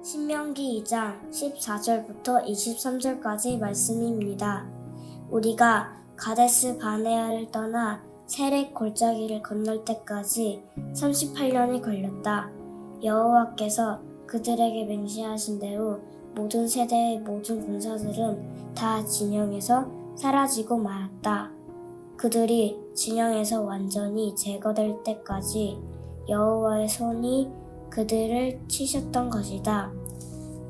신명기 2장 14절부터 23절까지 말씀입니다. 우리가 가데스 바네아를 떠나 세렉 골짜기를 건널 때까지 38년이 걸렸다. 여호와께서 그들에게 맹세하신 대로 모든 세대의 모든 군사들은 다 진영에서 사라지고 말았다. 그들이 진영에서 완전히 제거될 때까지 여호와의 손이 그들을 치셨던 것이다.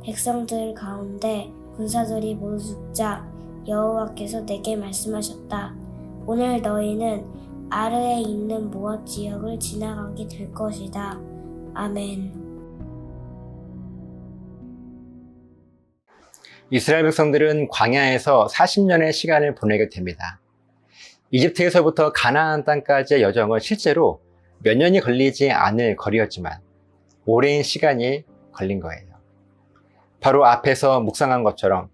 백성들 가운데 군사들이 모두 죽자 여호와께서 내게 말씀하셨다. 오늘 너희는 아르에 있는 모압 지역을 지나가게 될 것이다. 아멘. 이스라엘 백성들은 광야에서 40년의 시간을 보내게 됩니다. 이집트에서부터 가나안 땅까지의 여정은 실제로 몇 년이 걸리지 않을 거리였지만 오랜 시간이 걸린 거예요. 바로 앞에서 묵상한 것처럼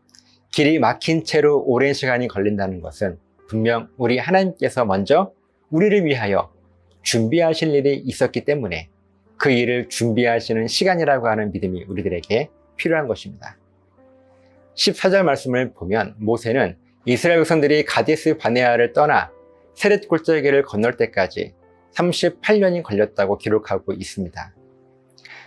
길이 막힌 채로 오랜 시간이 걸린다는 것은 분명 우리 하나님께서 먼저 우리를 위하여 준비하실 일이 있었기 때문에 그 일을 준비하시는 시간이라고 하는 믿음이 우리들에게 필요한 것입니다. 14절 말씀을 보면 모세는 이스라엘 백성들이 가데스 바네아를 떠나 세렛 골짜기를 건널 때까지 38년이 걸렸다고 기록하고 있습니다.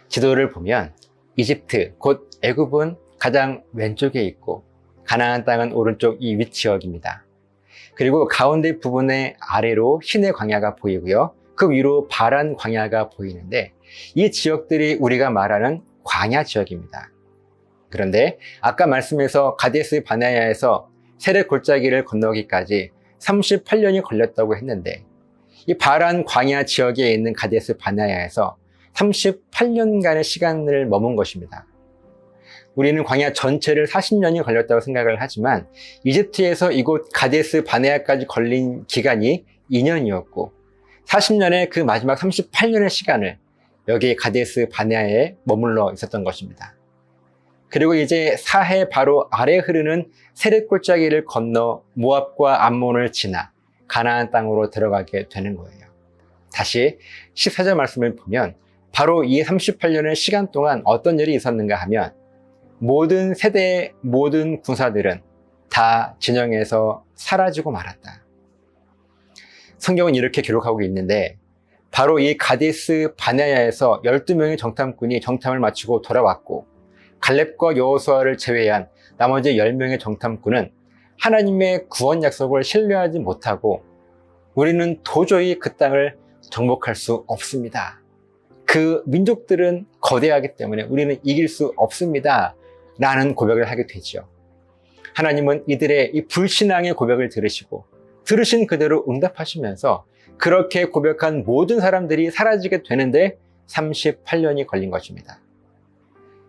지도를 보면 이집트, 곧 애굽은 가장 왼쪽에 있고 가나안 땅은 오른쪽 이 윗지역입니다. 그리고 가운데 부분의 아래로 시내 광야가 보이고요. 그 위로 바란 광야가 보이는데 이 지역들이 우리가 말하는 광야 지역입니다. 그런데 아까 말씀에서 가데스 바네아에서 세렛 골짜기를 건너기까지 38년이 걸렸다고 했는데 이 바란 광야 지역에 있는 가데스 바네아에서 38년간의 시간을 머문 것입니다. 우리는 광야 전체를 40년이 걸렸다고 생각을 하지만 이집트에서 이곳 가데스 바네아까지 걸린 기간이 2년이었고 40년의 그 마지막 38년의 시간을 여기 가데스 바네아에 머물러 있었던 것입니다. 그리고 이제 사해 바로 아래 흐르는 세렛 골짜기를 건너 모압과 암몬을 지나 가나안 땅으로 들어가게 되는 거예요. 다시 14절 말씀을 보면 바로 이 38년의 시간 동안 어떤 일이 있었는가 하면 모든 세대의 모든 군사들은 다 진영에서 사라지고 말았다. 성경은 이렇게 기록하고 있는데 바로 이 가데스 바네아에서 12명의 정탐꾼이 정탐을 마치고 돌아왔고 갈렙과 여호수아를 제외한 나머지 10명의 정탐꾼은 하나님의 구원 약속을 신뢰하지 못하고 우리는 도저히 그 땅을 정복할 수 없습니다. 그 민족들은 거대하기 때문에 우리는 이길 수 없습니다. 라는 고백을 하게 되죠. 하나님은 이들의 이 불신앙의 고백을 들으시고 들으신 그대로 응답하시면서 그렇게 고백한 모든 사람들이 사라지게 되는데 38년이 걸린 것입니다.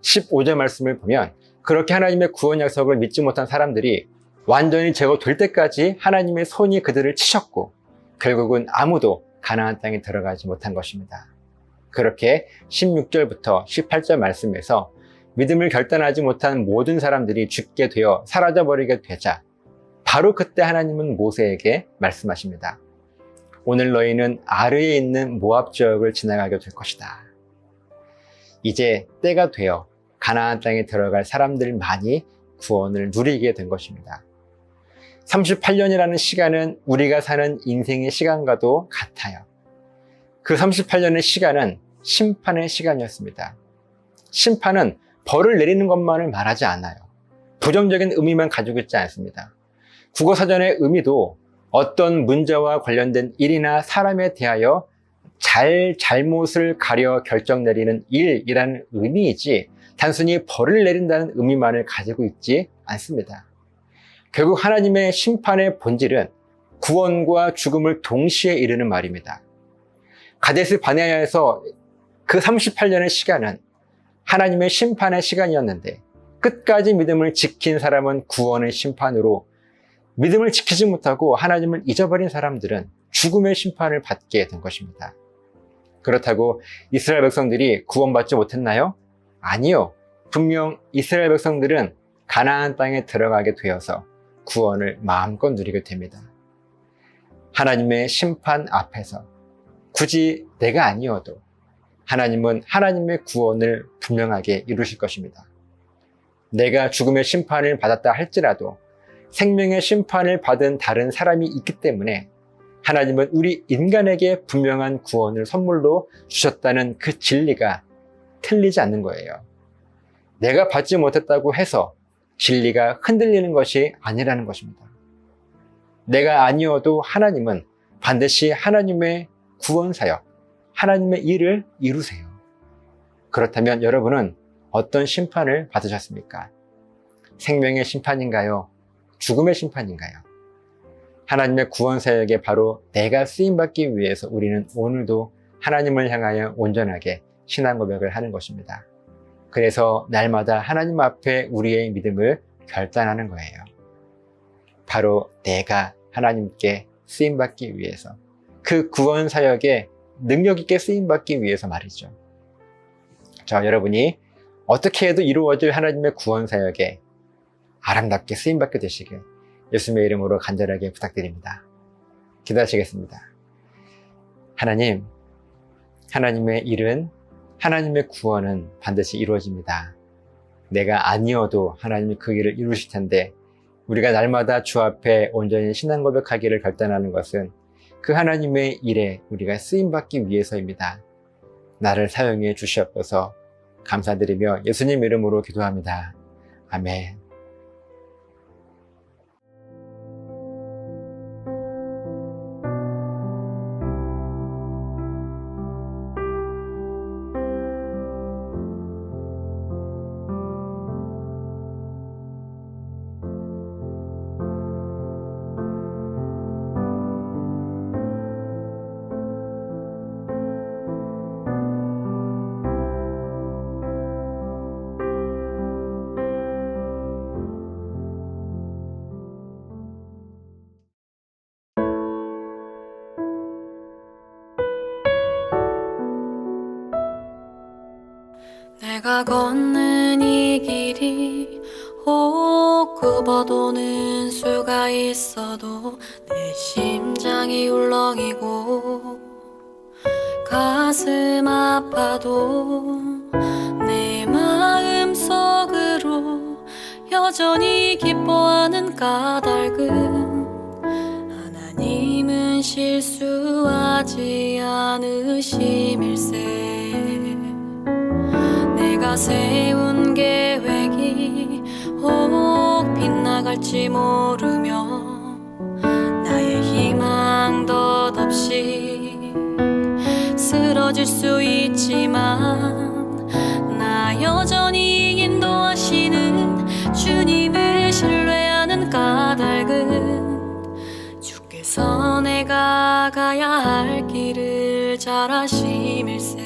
15절 말씀을 보면 그렇게 하나님의 구원 약속을 믿지 못한 사람들이 완전히 제거될 때까지 하나님의 손이 그들을 치셨고 결국은 아무도 가나안 땅에 들어가지 못한 것입니다. 그렇게 16절부터 18절 말씀에서 믿음을 결단하지 못한 모든 사람들이 죽게 되어 사라져버리게 되자 바로 그때 하나님은 모세에게 말씀하십니다. 오늘 너희는 아르에 있는 모압 지역을 지나가게 될 것이다. 이제 때가 되어 가나안 땅에 들어갈 사람들만이 구원을 누리게 된 것입니다. 38년이라는 시간은 우리가 사는 인생의 시간과도 같아요. 그 38년의 시간은 심판의 시간이었습니다. 심판은 벌을 내리는 것만을 말하지 않아요. 부정적인 의미만 가지고 있지 않습니다. 국어사전의 의미도 어떤 문제와 관련된 일이나 사람에 대하여 잘못을 가려 결정 내리는 일이라는 의미이지 단순히 벌을 내린다는 의미만을 가지고 있지 않습니다. 결국 하나님의 심판의 본질은 구원과 죽음을 동시에 이루는 말입니다. 가데스 바네아에서 그 38년의 시간은 하나님의 심판의 시간이었는데 끝까지 믿음을 지킨 사람은 구원의 심판으로 믿음을 지키지 못하고 하나님을 잊어버린 사람들은 죽음의 심판을 받게 된 것입니다. 그렇다고 이스라엘 백성들이 구원받지 못했나요? 아니요. 분명 이스라엘 백성들은 가나안 땅에 들어가게 되어서 구원을 마음껏 누리게 됩니다. 하나님의 심판 앞에서 굳이 내가 아니어도 하나님은 하나님의 구원을 분명하게 이루실 것입니다. 내가 죽음의 심판을 받았다 할지라도 생명의 심판을 받은 다른 사람이 있기 때문에 하나님은 우리 인간에게 분명한 구원을 선물로 주셨다는 그 진리가 틀리지 않는 거예요. 내가 받지 못했다고 해서 진리가 흔들리는 것이 아니라는 것입니다. 내가 아니어도 하나님은 반드시 하나님의 구원 사역, 하나님의 일을 이루세요. 그렇다면 여러분은 어떤 심판을 받으셨습니까? 생명의 심판인가요? 죽음의 심판인가요? 하나님의 구원 사역에 바로 내가 쓰임받기 위해서 우리는 오늘도 하나님을 향하여 온전하게 신앙 고백을 하는 것입니다. 그래서 날마다 하나님 앞에 우리의 믿음을 결단하는 거예요. 바로 내가 하나님께 쓰임받기 위해서, 그 구원 사역에 능력 있게 쓰임받기 위해서 말이죠. 자, 여러분이 어떻게 해도 이루어질 하나님의 구원 사역에 아름답게 쓰임받게 되시길 예수님의 이름으로 간절하게 부탁드립니다. 기도하시겠습니다. 하나님, 하나님의 일은, 하나님의 구원은 반드시 이루어집니다. 내가 아니어도 하나님이 그 일을 이루실 텐데 우리가 날마다 주 앞에 온전히 신앙 고백하기를 결단하는 것은 그 하나님의 일에 우리가 쓰임받기 위해서입니다. 나를 사용해 주시옵소서. 감사드리며 예수님 이름으로 기도합니다. 아멘. 내가 걷는 이 길이 혹 굽어도는 수가 있어도 내 심장이 울렁이고 가슴 아파도 내 마음 속으로 여전히 기뻐하는 까닭은 하나님은 실수하지 않으심일세. 내가 세운 계획이 혹 빗나갈지 모르며 나의 희망 덧없이 쓰러질 수 있지만 나 여전히 인도하시는 주님을 신뢰하는 까닭은 주께서 내가 가야 할 길을 잘 아심일세.